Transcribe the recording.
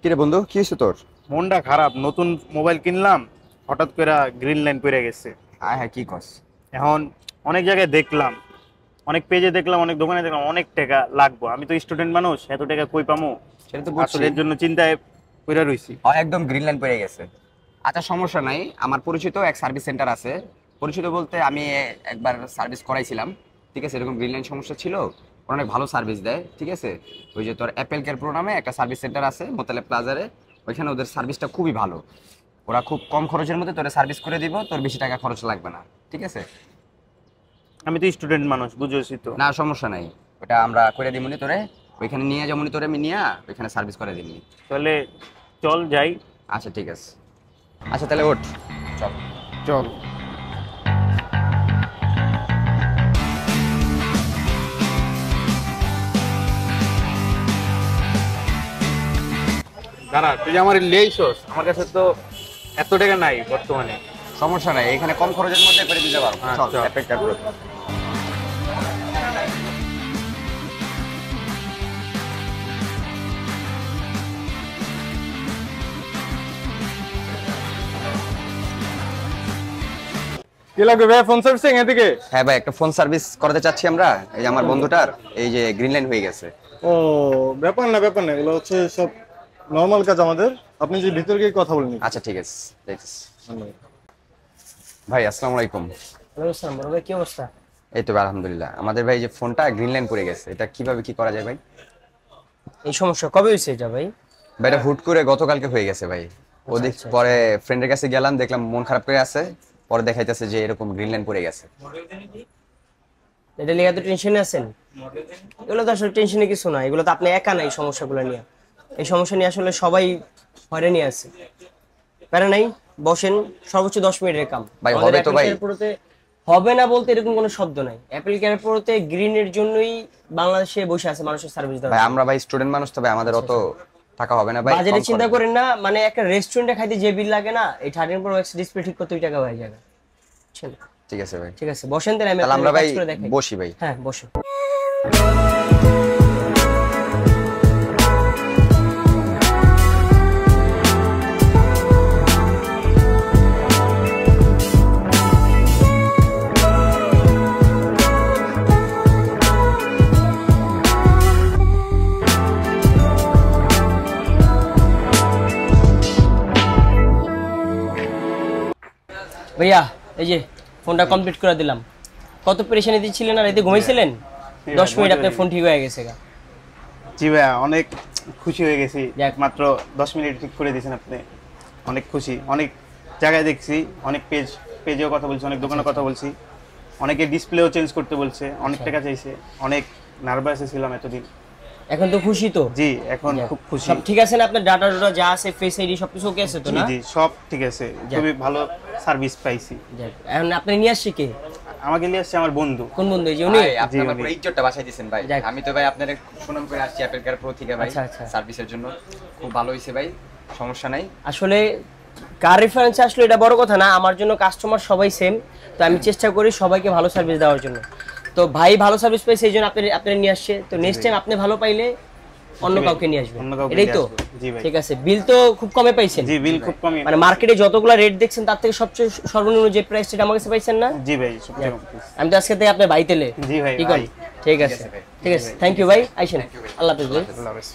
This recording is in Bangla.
কিরে বন্ধু, কি হয়েছে তোর? মনটা খারাপ। নতুন মোবাইল কিনলাম, হঠাৎ করে গ্রিন লাইন পড়ে গেছে। হ্যাঁ হ্যাঁ, কি কস? এখন অনেক জায়গায় দেখলাম, অনেক পেজে দেখলাম, অনেক দোকানে দেখলাম অনেক টাকা লাগবে। আমি তো স্টুডেন্ট মানুষ, এত টাকা কই পামু? সেটা তো আসলে বুঝছি। এর জন্য চিন্তায় পড়ে রইছি। একদম গ্রিন লাইন পড়ে গেছে। আচ্ছা, সমস্যা নাই, আমার পরিচিত এক সার্ভিস সেন্টার আছে। পরিচিত বলতে আমি একবার সার্ভিস করাইছিলাম। ঠিক আছে, এরকম গ্রিন লাইন সমস্যা ছিল। ওরা অনেক ভালো সার্ভিস দেয়। ঠিক আছে, ওই যে তোর অ্যাপেল কেয়ার প্রো নামে একটা সার্ভিস সেন্টার আছে মোতালেব প্লাজারে। ওইখানে ওদের সার্ভিসটা খুবই ভালো। ওরা খুব কম খরচের মধ্যে তোরা সার্ভিস করে দিব, তোর বেশি টাকা খরচ লাগবে না। ঠিক আছে, আমি তো স্টুডেন্ট মানুষ, বুঝেছি তো। না সমস্যা নাই, ওটা আমরা করে দিবনি তোরে। ওইখানে নিয়ে যেমনই তোরে আমি নিয়ে ওইখানে সার্ভিস করে দিবনি। তাহলে চল যাই। আচ্ছা ঠিক আছে। আচ্ছা তাহলে ওঠ, চল। চল। দাঁড়া, তুই যে আমার লেইছস, আমার কাছে তো এত টাকা নাই বর্তমানে। সমস্যা নাই, এখানে কম খরচের মধ্যে করে দিতে পারবো। হ্যাঁ, চল, চল। অপেক্ষা করো। কি লাগবে ভাই? ফোন সার্ভিসিং এদিকে? হ্যাঁ ভাই, একটা ফোন সার্ভিস করাতে চাচ্ছি আমরা। এই যে আমার বন্ধুটার এই যে গ্রিন লাইন হয়ে গেছে। ও, ব্যাপার না ব্যাপার না, এগুলো হচ্ছে সব নর্মাল কাজ আমাদের। আপনি যে ভিতরে গিয়ে কথা বলে নিন। আচ্ছা ঠিক আছে, দেখছি। ভাই আসসালামু আলাইকুম। ওয়ালাইকুম আসসালাম। বড় ভাই, কি অবস্থা? এই তো ভাই, আলহামদুলিল্লাহ। আমাদের ভাই যে ফোনটা গ্রিন লাইন পড়ে গেছে, এটা কিভাবে কি করা যায় ভাই? এই সমস্যা কবে হয়েছে এটা ভাই? ভাই এটা হুট করে গতকালকে হয়ে গেছে ভাই। ওদিক আচ্ছা। পরে ফ্রেন্ডের কাছে গেলাম, দেখলাম মন খারাপ করে আছে। পরে দেখাইতেছে যে এরকম গ্রিন লাইন পড়ে গেছে। এটা লিয়ে এত টেনশনে আছেন? এগুলো তো আসলে টেনশনে কিছু না, এগুলো তো আপনি একা না এই সমস্যাগুলো নিয়ে। এই সমস্যা নিয়ে আসলে সবাই হয়রানি আছে। প্যারা নাই, বসেন। সর্বোচ্চ 10 মিনিটের কাম। ভাই, আমাদের হবে তো Apple ভাই? Care Pro-তে হবে না বলতে এরকম কোনো শব্দ নাই। অ্যাপেল কেয়ার প্রোতে গ্রিনের জন্যই বাংলাদেশে বসে আছে মানুষের সার্ভিস দেওয়ার ভাই জন্য। আমরা ভাই স্টুডেন্ট মানুষ, তবে আমাদের অত টাকা হবে না ভাই। বাজেটে কম চিন্তা করেন। করেন না, মানে একটা রেস্টুরেন্টে খাইতে যে বিল লাগে না, এই 13 Pro Max ডিসপ্লে ঠিক করতে 2 টাকা হয়ে যাবে। বুঝছেন? ঠিক আছে ভাই। ঠিক আছে, বসেন তাহলে আমি তাহলে আমরা আপনাকে ভাই কাজ করে দেখাই। বসি ভাই। হ্যাঁ, বসেন। ভাইয়া, এই যে ফোনটা কমপ্লিট করে দিলাম। কত পেরেশানি দিচ্ছিলেন, আর এতে ঘুমাইছিলেন? 10 মিনিট আপনার ফোন ঠিক হয়ে গেছে গা। জি ভাইয়া, অনেক খুশি হয়ে গেছি। যাক। মাত্র 10 মিনিট ঠিক করে দিয়েছেন আপনি। অনেক খুশি। অনেক জায়গায় দেখছি, অনেক পেজেও কথা বলছি, অনেক দোকানে কথা বলছি। অনেকে ডিসপ্লেও চেঞ্জ করতে বলছে, অনেক টাকা চাইছে। অনেক নার্ভাস ছিলাম এতদিন। এখন তো খুশি তো? জি, এখন যাক। খুব খুশি। সব ঠিক আছে না? আপনার ডাটা ডোটা যা আছে, ফেস আইডি সবকিছু ওকে আছে তো জি না? জি, সব ঠিক আছে। খুবই ভালো সার্ভিস পাইছি। যাক, এখন আপনি নিয়ে আসছে কে? আমাকে নিয়ে আসছে আমার বন্ধু। কোন বন্ধু? এই যে উনি? ভাই আপনি জি, আমার উনি। পুরো ইজ্জতটা বাঁচাই দিয়েছেন ভাই। যাক। আমি তো ভাই আপনাদের সুনাম করে আসছি অ্যাপেল কেয়ার প্রো থেকে ভাই। আচ্ছা, আচ্ছা। সার্ভিসের জন্য খুব ভালো হয়েছে ভাই, সমস্যা নাই। আসলে কার রেফারেন্সে আসলে এটা বড় কথা না, আমার জন্য কাস্টমার সবাই সেম। তো আমি চেষ্টা করি সবাইকে ভালো সার্ভিস দেওয়ার জন্য। তো ভাই ভালো সার্ভিস পাইছে, এই জন্য আপনি নিয়ে আসছে। তো নেক্সট টাইম আপনি ভালো পাইলে অন্য কাউকে নিয়ে আসবেন, অন্য কাউকে এটাই নিয়ে তো? আসবো। জি ভাই। ঠিক আছে। বিল তো খুব কমে পাইছেন? জি, বিল খুব কমই। মানে মার্কেটে যতগুলো রেট দেখছেন তার থেকে সবচেয়ে সর্বনিম্ন যে প্রাইস সেটা আমার কাছে পাইছেন না? জি ভাই, সবচেয়ে কম। আমি তো আজকে থেকে আপনার ভাই তেলে। জি ভাই, ঠিক ভাই। আছে, ঠিক আছে, ভাই। ঠিক আছে। থ্যাংক ইউ ভাই, আইসেন। আল্লাহ হাফেজ ভাই। আল্লাহ হাফেজ।